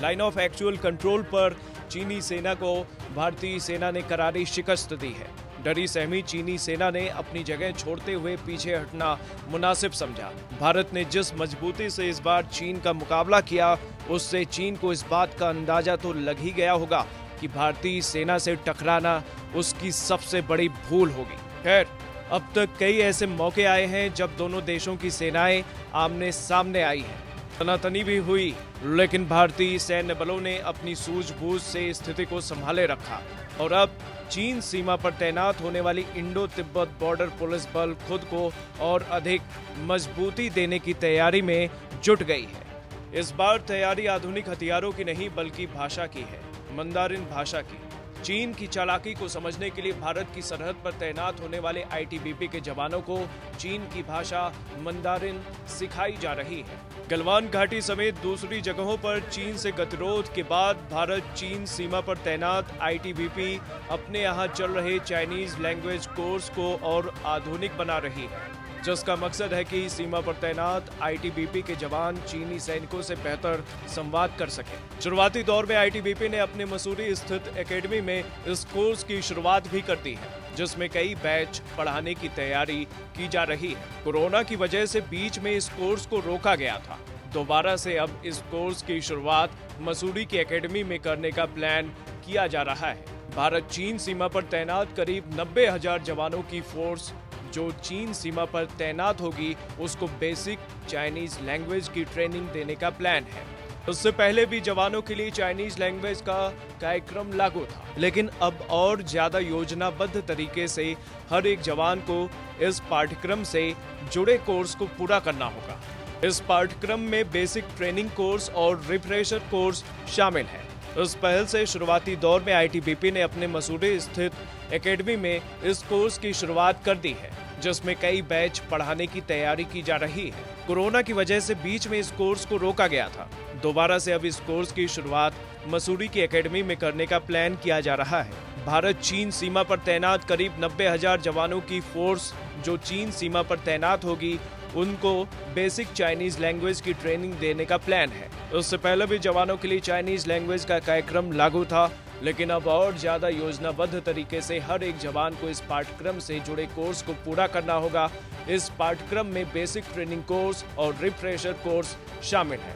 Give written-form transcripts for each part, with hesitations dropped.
Line of actual control पर चीनी सेना को भारतीय सेना ने करारी शिकस्त दी है। डरी सहमी चीनी सेना ने अपनी जगह छोड़ते हुए पीछे हटना मुनासिब समझा। भारत ने जिस मजबूती से इस बार चीन का मुकाबला किया, उससे चीन को इस बात का अंदाजा तो लग ही गया होगा कि भारतीय सेना से टकराना उसकी सबसे बड़ी भूल होगी। खैर, अब तक कई ऐसे मौके आए हैं जब दोनों देशों की सेनाएं आमने सामने आई हैं, तनातनी भी हुई, लेकिन भारतीय सैन्य बलों ने अपनी सूझबूझ से स्थिति को संभाले रखा और अब चीन सीमा पर तैनात होने वाली इंडो तिब्बत बॉर्डर पुलिस बल खुद को और अधिक मजबूती देने की तैयारी में जुट गई है। इस बार तैयारी आधुनिक हथियारों की नहीं बल्कि भाषा की है, मंदारिन भाषा की। चीन की चालाकी को समझने के लिए भारत की सरहद पर तैनात होने वाले आईटीबीपी के जवानों को चीन की भाषा मंदारिन सिखाई जा रही है। गलवान घाटी समेत दूसरी जगहों पर चीन से गतिरोध के बाद भारत चीन सीमा पर तैनात आईटीबीपी अपने यहाँ चल रहे चाइनीज लैंग्वेज कोर्स को और आधुनिक बना रही है, जिसका मकसद है कि सीमा पर तैनात आईटीबीपी के जवान चीनी सैनिकों से बेहतर संवाद कर सकें। शुरुआती दौर में आईटीबीपी ने अपने मसूरी स्थित एकेडमी में इस कोर्स की शुरुआत भी कर दी है, जिसमें कई बैच पढ़ाने की तैयारी की जा रही है। कोरोना की वजह से बीच में इस कोर्स को रोका गया था। दोबारा से अब इस कोर्स की शुरुआत मसूरी की एकेडमी में करने का प्लान किया जा रहा है। भारत चीन सीमा पर तैनात करीब 90,000 जवानों की फोर्स जो चीन सीमा पर तैनात होगी, उसको बेसिक चाइनीज लैंग्वेज की ट्रेनिंग देने का प्लान है। उससे पहले भी जवानों के लिए चाइनीज लैंग्वेज का कार्यक्रम लागू था, लेकिन अब और ज्यादा योजनाबद्ध तरीके से हर एक जवान को इस पाठ्यक्रम से जुड़े कोर्स को पूरा करना होगा। इस पाठ्यक्रम में बेसिक ट्रेनिंग कोर्स और रिफ्रेशर कोर्स शामिल है। इस पहल से शुरुआती दौर में आईटीबीपी ने अपने मसूरी स्थित एकेडमी में इस कोर्स की शुरुआत कर दी है, जिसमें कई बैच पढ़ाने की तैयारी की जा रही है। कोरोना की वजह से बीच में इस कोर्स को रोका गया था। दोबारा से अब इस कोर्स की शुरुआत मसूरी की एकेडमी में करने का प्लान किया जा रहा है। भारत चीन सीमा पर तैनात करीब 90,000 जवानों की फोर्स जो चीन सीमा पर तैनात होगी, उनको बेसिक चाइनीज लैंग्वेज की ट्रेनिंग देने का प्लान है। उससे पहले भी जवानों के लिए चाइनीज लैंग्वेज का कार्यक्रम लागू था, लेकिन अब और ज्यादा योजनाबद्ध तरीके से हर एक जवान को इस पाठ्यक्रम से जुड़े कोर्स को पूरा करना होगा। इस पाठ्यक्रम में बेसिक ट्रेनिंग कोर्स और रिफ्रेशर कोर्स शामिल है।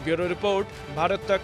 ब्यूरो रिपोर्ट, भारत तक।